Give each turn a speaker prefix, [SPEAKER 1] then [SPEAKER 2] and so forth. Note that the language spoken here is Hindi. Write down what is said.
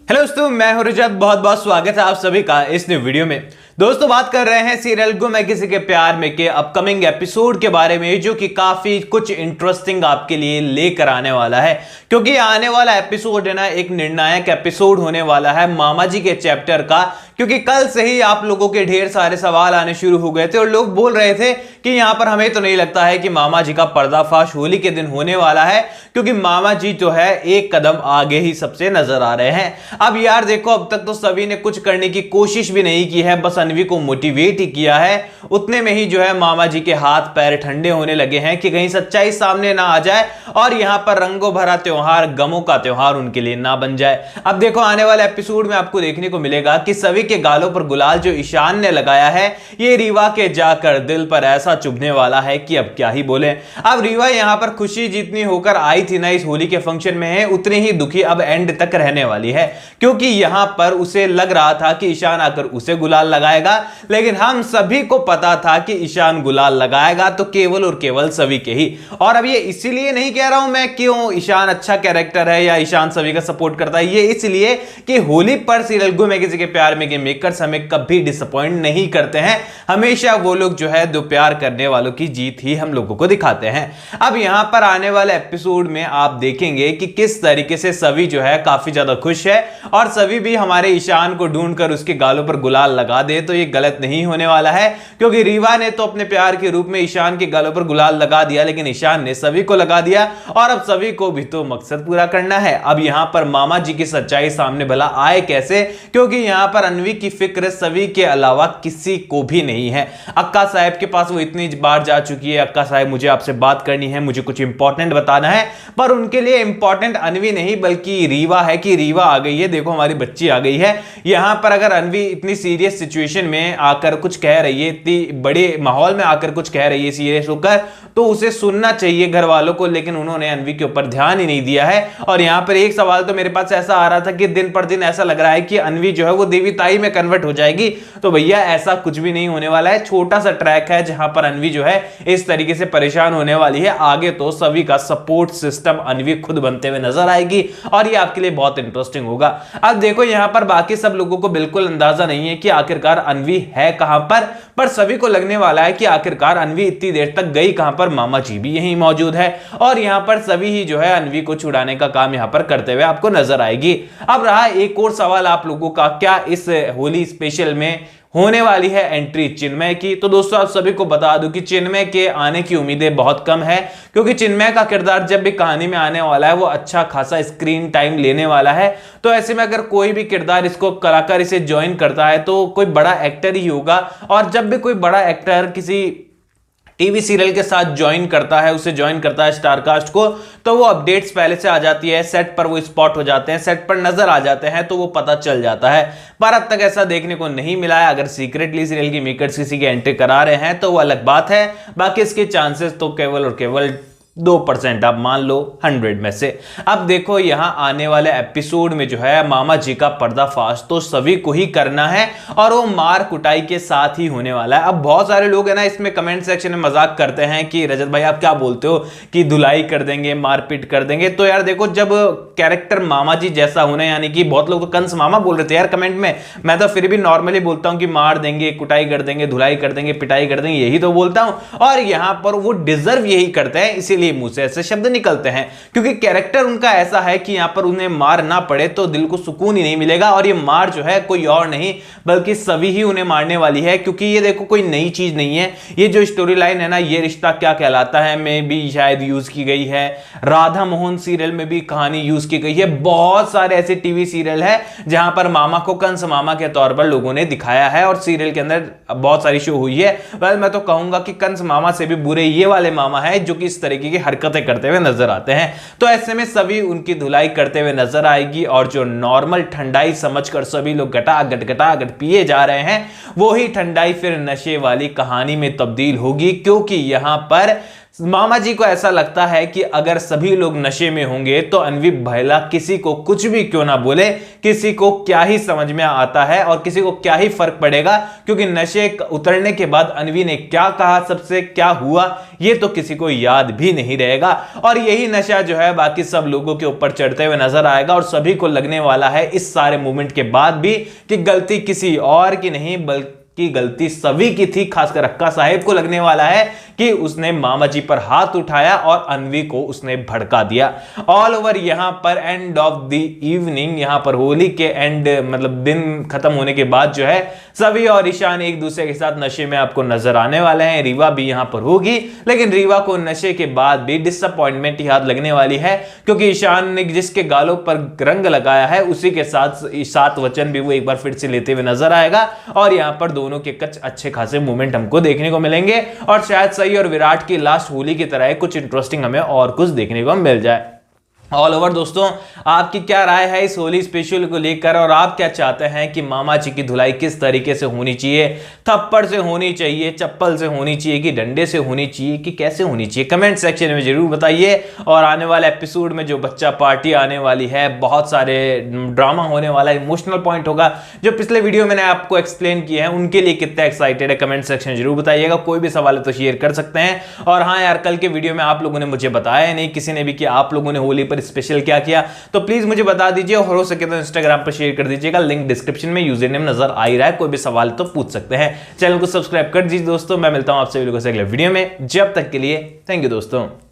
[SPEAKER 1] हेलो दोस्तों, मैं हूं रजत। बहुत बहुत स्वागत है आप सभी का इस न्यू वीडियो में। दोस्तों, बात कर रहे हैं सीरियल गुम है किसी के प्यार में के अपकमिंग एपिसोड के बारे में, जो कि काफी कुछ इंटरेस्टिंग आपके लिए लेकर आने वाला है। क्योंकि आने वाला एपिसोड है ना, एक निर्णायक एपिसोड होने वाला है मामा जी के चैप्टर का। क्योंकि कल से ही आप लोगों के ढेर सारे सवाल आने शुरू हो गए थे और लोग बोल रहे थे कि यहां पर हमें तो नहीं लगता है कि मामा जी का पर्दाफाश होली के दिन होने वाला है, क्योंकि मामा जी जो है एक कदम आगे ही सबसे नजर आ रहे हैं। अब यार देखो, अब तक तो सभी ने कुछ करने की कोशिश भी नहीं की है, बस अनवी को मोटिवेट ही किया है। उतने में ही जो है मामा जी के हाथ पैर ठंडे होने लगे हैं कि कहीं सच्चाई सामने ना आ जाए और यहां पर रंगों भरा त्योहार, गमों का त्योहार उनके लिए ना बन जाए। अब देखो, आने वाले एपिसोड में आपको देखने को मिलेगा कि सभी के गालों पर गुलाल जो ईशान ने लगाया है, ये रीवा के जाकर दिल पर ऐसा चुभने वाला है कि अब क्या ही बोले। अब रीवा यहां पर खुशी जितनी होकर आई थी ना इस होली के फंक्शन में, है उतनी ही दुखी अब एंड तक रहने वाली है। क्योंकि यहां पर उसे लग रहा था कि ईशान आकर उसे गुलाल लगाएगा, लेकिन हम सभी को पता था कि ईशान गुलाल लगाएगा तो केवल और केवल सभी के ही। और अब ये इसीलिए नहीं कह रहा हूं मैं क्यों ईशान अच्छा कैरेक्टर है या ईशान सभी का सपोर्ट करता है, ये इसलिए कि होली पर सीरियल गुम है किसी के प्यार में के मेकर्स हमें कभी डिसअपॉइंट नहीं करते हैं। हमेशा वो लोग जो है दो प्यार करने वालों की जीत ही हम लोगों को दिखाते हैं। अब यहां पर आने वाले एपिसोड में आप देखेंगे कि किस तरीके से सभी जो है काफी ज्यादा खुश है और सभी भी हमारे ईशान को ढूंढकर उसके गालों पर गुलाल लगा दे तो ये गलत नहीं होने वाला है। क्योंकि रीवा ने तो अपने प्यार के रूप में ईशान के गालों पर गुलाल लगा दिया, लेकिन ईशान ने सभी को लगा दिया और अब सभी को भी तो मकसद पूरा करना है। अब यहां पर मामा जी की सच्चाई सामने भला आए कैसे, क्योंकि यहां पर अनवी की फिक्र सभी के अलावा किसी को भी नहीं है। अक्का साहब के पास वो इतनी बार जा चुकी है, अक्का साहब मुझे आपसे बात करनी है, मुझे कुछ इंपॉर्टेंट बताना है, पर उनके लिए इंपॉर्टेंट अनवी नहीं बल्कि रीवा है कि रीवा आ गई है, देखो हमारी बच्ची आ गई है। यहां पर अगर अनवी इतनी सीरियस सिचुएशन में आकर कुछ कह रही है, इतनी बड़े माहौल में आकर कुछ कह रही है सीरियस होकर, तो उसे सुनना चाहिए घर वालों को, लेकिन उन्होंने अनवी के ऊपर ध्यान ही नहीं दिया है। और यहां पर एक सवाल तो मेरे पास ऐसा आ रहा था कि दिन पर दिन ऐसा लग रहा है कि अनवी जो है वो देवी ताई में कन्वर्ट हो जाएगी, तो भैया ऐसा कुछ भी नहीं होने वाला है। छोटा सा ट्रैक है जहां पर अनवी जो है इस तरीके से परेशान होने वाली है। आगे तो सभी का सपोर्ट सिस्टम अनवी खुद बनते हुए नजर आएगी और ये आपके लिए बहुत इंटरेस्टिंग होगा। अब देखो, यहां पर बाकी सब लोगों को बिल्कुल अंदाजा नहीं है कि आखिरकार अनवी है कहां पर सभी को लगने वाला है कि आखिरकार अनवी इतनी देर तक गई कहां पर, मामा जी भी यहीं मौजूद है और यहां पर सभी ही जो है अनवी को छुड़ाने का काम यहां पर करते हुए आपको नजर आएगी। अब रहा एक और सवाल आप लोगों का, क्या इस होली स्पेशल में होने वाली है एंट्री चिन्मय की? तो दोस्तों आप सभी को बता दूं कि चिन्मय के आने की उम्मीदें बहुत कम है, क्योंकि चिन्मय का किरदार जब भी कहानी में आने वाला है वो अच्छा खासा स्क्रीन टाइम लेने वाला है। तो ऐसे में अगर कोई भी किरदार इसको कलाकार इसे ज्वाइन करता है तो कोई बड़ा एक्टर ही होगा। और जब भी कोई बड़ा एक्टर किसी टीवी सीरियल के साथ ज्वाइन करता है, उसे ज्वाइन करता है स्टारकास्ट को, तो वो अपडेट्स पहले से आ जाती है, सेट पर वो स्पॉट हो जाते हैं, सेट पर नजर आ जाते हैं, तो वो पता चल जाता है। पर अब तक ऐसा देखने को नहीं मिला है। अगर सीक्रेटली सीरियल की मेकर्स किसी की एंट्री करा रहे हैं तो वो अलग बात है, बाकी इसके चांसेस तो केवल और केवल 2% आप मान लो 100 में से। अब देखो, यहां आने वाले एपिसोड में जो है मामा जी का पर्दाफाश तो सभी को ही करना है और वो मार कुटाई के साथ ही होने वाला है। अब बहुत सारे लोग है ना इसमें कमेंट सेक्शन में मजाक करते हैं कि रजत भाई आप क्या बोलते हो कि धुलाई कर देंगे, मारपीट कर देंगे। तो यार देखो, जब कैरेक्टर मामा जी जैसा होना, यानी कि बहुत लोग तो कंस मामा बोल रहे थे यार कमेंट में, मैं तो फिर भी नॉर्मली बोलता हूं कि मार देंगे, कुटाई कर देंगे, धुलाई कर देंगे, पिटाई कर देंगे, यही तो बोलता हूं। और यहां पर वो डिजर्व यही करते हैं, इसीलिए मुंह से ऐसे शब्द निकलते हैं, क्योंकि कैरेक्टर उनका ऐसा है कि यहां पर उन्हें मार ना पड़े तो दिल को सुकून ही नहीं मिलेगा। और ये मार जो है कोई और नहीं बल्कि सभी ही उन्हें मारने वाली है, क्योंकि ये देखो कोई नई चीज नहीं है। ये जो स्टोरी लाइन है ना, ये रिश्ता क्या कहलाता है में भी शायद यूज की गई है, राधा मोहन सीरियल में भी कहानी यूज की गई है। बहुत सारे ऐसे टीवी सीरियल है जहां पर मामा को कंस मामा के तौर पर लोगों ने दिखाया है और सीरियल के अंदर बहुत सारी शो हुई है। मैं तो कहूंगा कि कंस मामा से भी बुरे ये वाले मामा है जो कि इस तरीके की हरकतें करते हुए नजर आते हैं। तो ऐसे में सभी उनकी धुलाई करते हुए नजर आएगी और जो नॉर्मल ठंडाई समझकर सभी लोग गटागट पिए जा रहे हैं, वो ही ठंडाई फिर नशे वाली कहानी में तब्दील होगी। क्योंकि यहां पर मामा जी को ऐसा लगता है कि अगर सभी लोग नशे में होंगे तो अन्वी भला किसी को कुछ भी क्यों ना बोले, किसी को क्या ही समझ में आता है और किसी को क्या ही फर्क पड़ेगा, क्योंकि नशे उतरने के बाद अन्वी ने क्या कहा, सबसे क्या हुआ, ये तो किसी को याद भी नहीं रहेगा। और यही नशा जो है बाकी सब लोगों के ऊपर चढ़ते हुए नजर आएगा और सभी को लगने वाला है इस सारे मूवमेंट के बाद भी कि गलती किसी और की नहीं बल्कि गलती सभी की थी। खासकर अक्का साहेब को लगने वाला है कि उसने मामा जी पर हाथ उठाया और अन्वी को उसने भड़का दिया। ऑल ओवर यहां पर एंड ऑफ द इवनिंग, यहां पर होली के एंड मतलब दिन खत्म होने के बाद जो है सभी और ईशान एक दूसरे के साथ नशे में आपको नजर आने वाले हैं। रीवा भी यहां पर होगी, लेकिन रीवा को नशे के बाद भी डिसअपॉइंटमेंट याद लगने वाली है, क्योंकि ईशान ने जिसके गालों पर रंग लगाया है उसी के साथ वचन भी वो एक बार फिर से लेते हुए नजर आएगा और यहां पर दोनों के कुछ अच्छे खासे मूवमेंट हमको देखने को मिलेंगे और शायद सही और विराट की लास्ट होली की तरह कुछ इंटरेस्टिंग हमें और कुछ देखने को मिल जाए। ऑल ओवर दोस्तों, आपकी क्या राय है इस होली स्पेशल को लेकर और आप क्या चाहते हैं कि मामा जी की धुलाई किस तरीके से होनी चाहिए? थप्पड़ से होनी चाहिए, चप्पल से होनी चाहिए कि डंडे से होनी चाहिए कि कैसे होनी चाहिए? कमेंट सेक्शन में जरूर बताइए। और आने वाले एपिसोड में जो बच्चा पार्टी आने वाली है, बहुत सारे ड्रामा होने वाला है, इमोशनल पॉइंट होगा, जो पिछले वीडियो मैंने आपको एक्सप्लेन किए हैं उनके लिए कितना एक्साइटेड है कमेंट सेक्शन में जरूर बताइएगा। कोई भी सवाल है तो शेयर कर सकते हैं। और हाँ यार, कल के वीडियो में आप लोगों ने मुझे बताया नहीं किसी ने भी कि आप लोगों ने होली पर स्पेशल क्या किया, तो प्लीज मुझे बता दीजिए और हो सके तो इंस्टाग्राम पर शेयर कर दीजिएगा। लिंक डिस्क्रिप्शन में यूजर नेम नजर आ ही रहा है, कोई भी सवाल तो पूछ सकते हैं। चैनल को सब्सक्राइब कर दीजिए दोस्तों। मैं मिलता हूं आपसे अगले वीडियो में, जब तक के लिए थैंक यू दोस्तों।